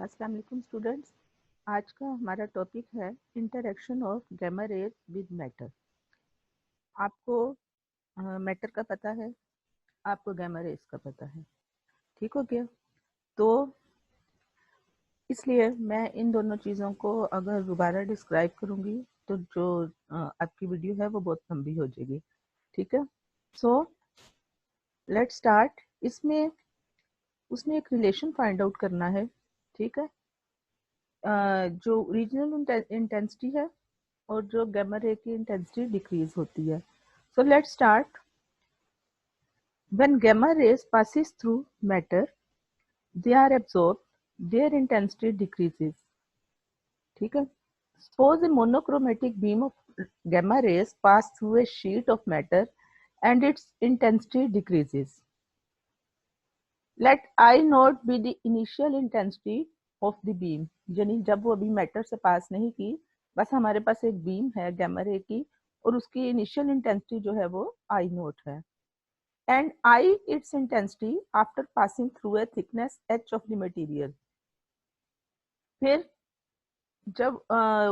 अस्सलाम वालेकुम स्टूडेंट्स। आज का हमारा टॉपिक है interaction of gamma rays with matter. आपको मैटर का पता है, आपको गैमा रेज का पता है, ठीक हो गया। तो इसलिए मैं इन दोनों चीज़ों को अगर दोबारा डिस्क्राइब करूँगी तो जो आपकी वीडियो है वो बहुत लंबी हो जाएगी, ठीक है। So let's start. इसमें उसने एक रिलेशन फाइंड आउट करना है, ठीक है। जो ओरिजिनल इंटेंसिटी है और जो गैमा रे की इंटेंसिटी डिक्रीज होती है। So let's start. When gamma rays passes through matter, they are absorbed, their intensity decreases, ठीक है। Suppose a monochromatic beam of gamma rays pass through a sheet of matter and its intensity decreases. Let I naught be the initial intensity of the beam, यानी जब वो अभी matter से पास नहीं की, बस हमारे पास एक बीम है गैमा रे की और उसकी इनिशियल इंटेंसिटी जो है वो आई नोट है, and I its intensity after passing through a thickness h of the material। फिर जब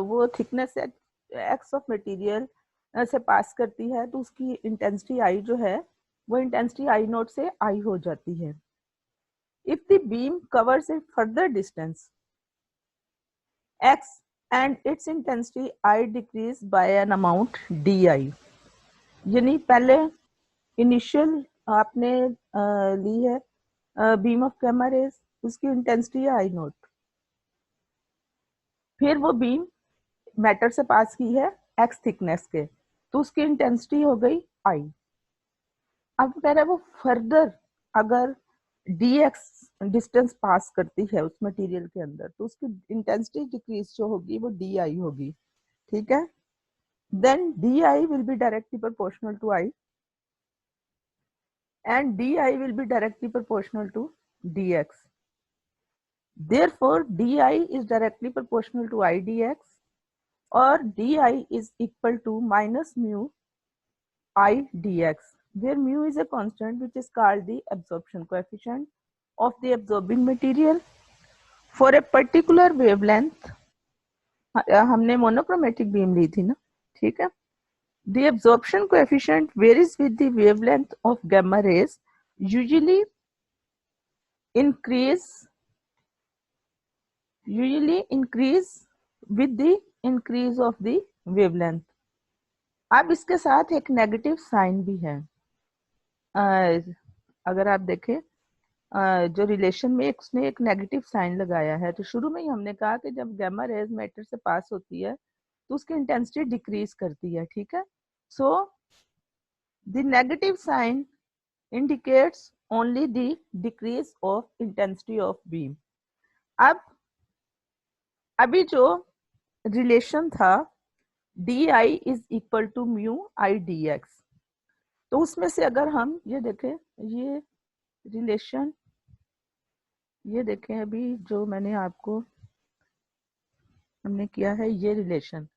वो थिकनेस x ऑफ मटेरियल से पास करती है तो उसकी इंटेंसिटी आई जो है वो इंटेंसिटी आई नोट से आई हो जाती है। If the beam covers A further distance x and its intensity I decrease by an amount di, यानी पहले इनिशियल आपने ली है बीम ऑफ गैमा रेज, उसकी इंटेंसिटी है आई नोट, फिर वो बीम मैटर से पास की है एक्स थिकनेस के तो उसकी इंटेंसिटी हो गई आई। अब कह रहा है वो फर्दर अगर डी एक्स डिस्टेंस पास करती है उस मटेरियल के अंदर तो उसकी इंटेंसिटी डिक्रीज जो होगी वो डी आई होगी, ठीक है। Then d I will be directly proportional to I and di will be directly proportional to dx. Therefore, di is directly proportional to I dx or di is equal to minus mu I dx, where mu is a constant which is called the absorption coefficient of the absorbing material for a particular wavelength। हमने monochromatic beam ली थी ना, ठीक है। The absorption coefficient varies with the wavelength of gamma rays, usually increase with the increase of the wavelength। अब इसके साथ एक negative sign भी है। अगर आप देखें जो रिलेशन में उसने एक नेगेटिव साइन लगाया है, तो शुरू में ही हमने कहा कि जब गैमा रेज मैटर से पास होती है तो उसकी इंटेंसिटी डिक्रीज करती है, ठीक है। So the negative sign indicates only the decrease of intensity of beam. अब अभी जो रिलेशन था d I is equal to mu I d x, तो उसमें से अगर हम ये देखें ये रिलेशन, ये देखें अभी जो मैंने आपको हमने किया है ये रिलेशन,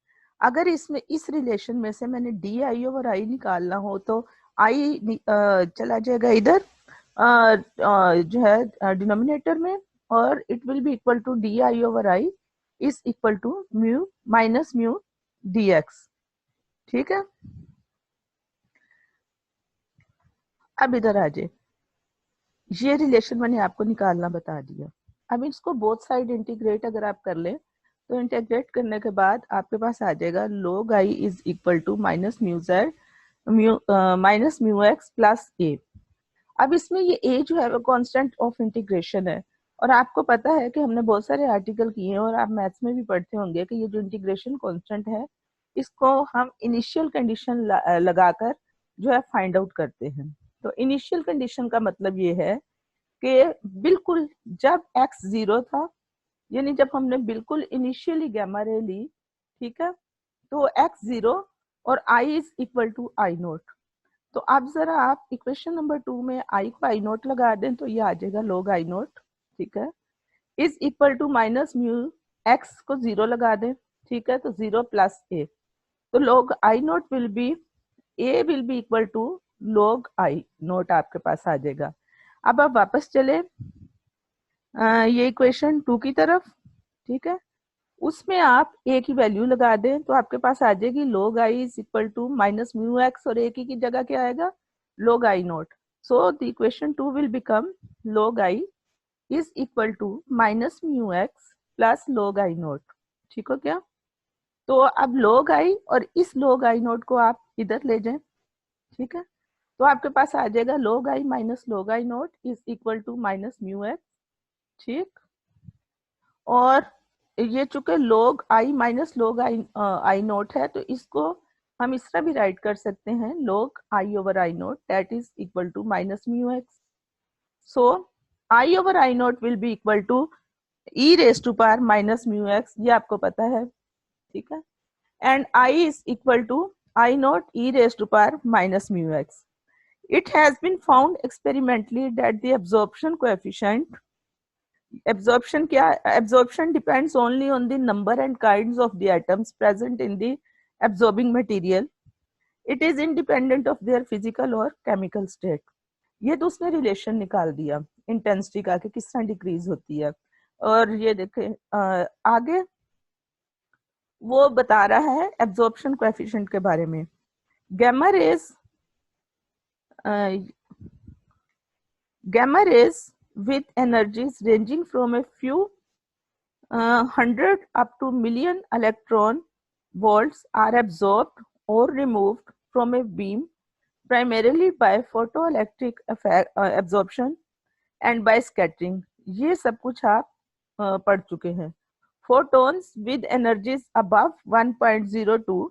अगर इसमें इस रिलेशन में से मैंने डी आई ओवर आई निकालना हो तो आई चला जाएगा इधर जो है डिनोमिनेटर में और it will be equal to d I over I is equal to mu minus mu d x, ठीक है। अब इधर आ जाए, ये रिलेशन मैंने आपको निकालना बता दिया। अब इसको बोथ साइड इंटीग्रेट अगर आप कर लें तो इंटीग्रेट करने के बाद आपके पास आ जाएगा log i is equal to minus mu z minus mu x plus a. अब इसमें ये ए जो है वो कांस्टेंट ऑफ इंटीग्रेशन है और आपको पता है कि हमने बहुत सारे आर्टिकल किए हैं और आप मैथ्स में भी पढ़ते होंगे कि ये जो इंटीग्रेशन कांस्टेंट है इसको हम इनिशियल कंडीशन लगाकर जो है फाइंड आउट करते हैं। तो इनिशियल कंडीशन का मतलब ये है कि बिल्कुल जब x 0 था, यानी जब हमने बिल्कुल इनिशियली गैमा रे ली, ठीक है, तो x 0 और i is equal to I naught. तो अब जरा आप इक्वेशन नंबर 2 में i को आई नोट लगा दें तो ये आ जाएगा log आई नोट, ठीक है, is equal to minus mu x को 0 लगा दें, ठीक है, तो 0 प्लस a, तो log I naught will be a will be equal to log I naught आपके पास आ जाएगा। अब आप वापस चले ये इक्वेशन 2 की तरफ, ठीक है। उसमें आप ए की वैल्यू लगा दें तो आपके पास आ जाएगी log i is equal to minus mu x, और ए की जगह क्या आएगा, log i naught. So the equation 2 will become log i is equal to minus mu x plus log i naught. ठीक हो क्या? तो अब log i और इस log i नोट को आप इधर ले जाएं, ठीक है। तो आपके पास आ जाएगा log i minus log i naught is equal to minus mu x, ठीक। और ये चूंकि log i minus log i naught है, तो इसको हम इस तरह भी राइट कर सकते हैं, log i over i naught that is equal to minus mu x. So i over i naught will be equal to e raise to power minus mu x, ये आपको पता है, ठीक है। And i is equal to i naught e raise to power minus mu x. It has been found experimentally that the absorption coefficient, absorption क्या, absorption depends only on the number and kinds of the atoms present in the absorbing material. It is independent of their physical or chemical state. ये तो उसने relation निकाल दिया intensity का कि किस तरह डिक्रीज होती है। और ये देखें आगे वो बता रहा है एब्जॉर्प्शन कोएफिशिएंट के बारे में। gamma rays gamma rays with energies ranging from a few 100 up to million electron volts are absorbed or removed from a beam primarily by photoelectric absorption and by scattering. ये सब कुछ आप पढ़ चुके हैं। Photons with energies above 1.02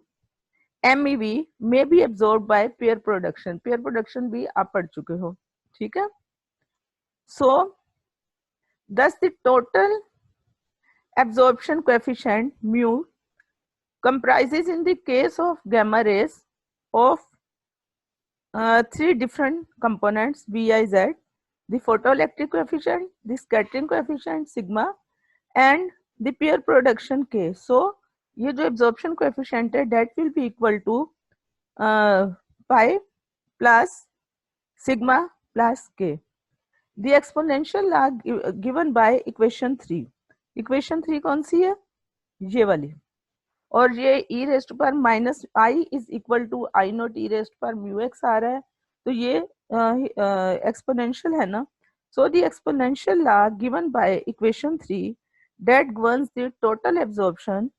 MeV may be absorbed by pair production. pair production भी आप पढ़ चुके हो, ठीक है। So thus the total absorption coefficient mu comprises in the case of gamma rays of three different components VIZ, the photoelectric coefficient, the scattering coefficient sigma and the pair production K. So ये जो absorption coefficient है that will be equal to pi plus sigma plus K. The exponential law given by equation 3. Equation 3 कौन सी है? ये वाली। और ये e raise to power minus I is equal to I naught e raise पर mu x आ रहा है, तो ये एक्सपोनेंशियल है ना। So the exponential law given by equation 3 that governs the total absorption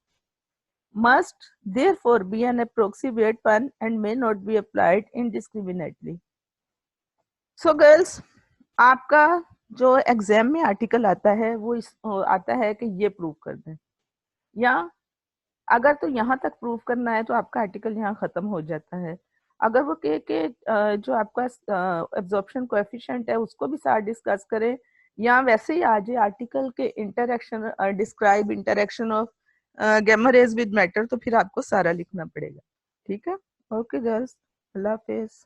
must therefore be an approximate one and may not be applied indiscriminately. So girls, आपका जो एग्जाम में आर्टिकल आता है वो आता है कि ये प्रूव कर दें, या अगर तो यहाँ तक प्रूव करना है तो आपका आर्टिकल यहाँ खत्म हो जाता है। अगर वो के जो आपका एब्जॉर्प्शन कोएफिशिएंट है उसको भी साथ डिस्कस करें, या वैसे ही आ जाए आर्टिकल के interaction describe interaction of gamma rays with matter, तो फिर आपको सारा लिखना पड़ेगा, ठीक है। ओके गर्ल्स, अल्लाह हाफिज।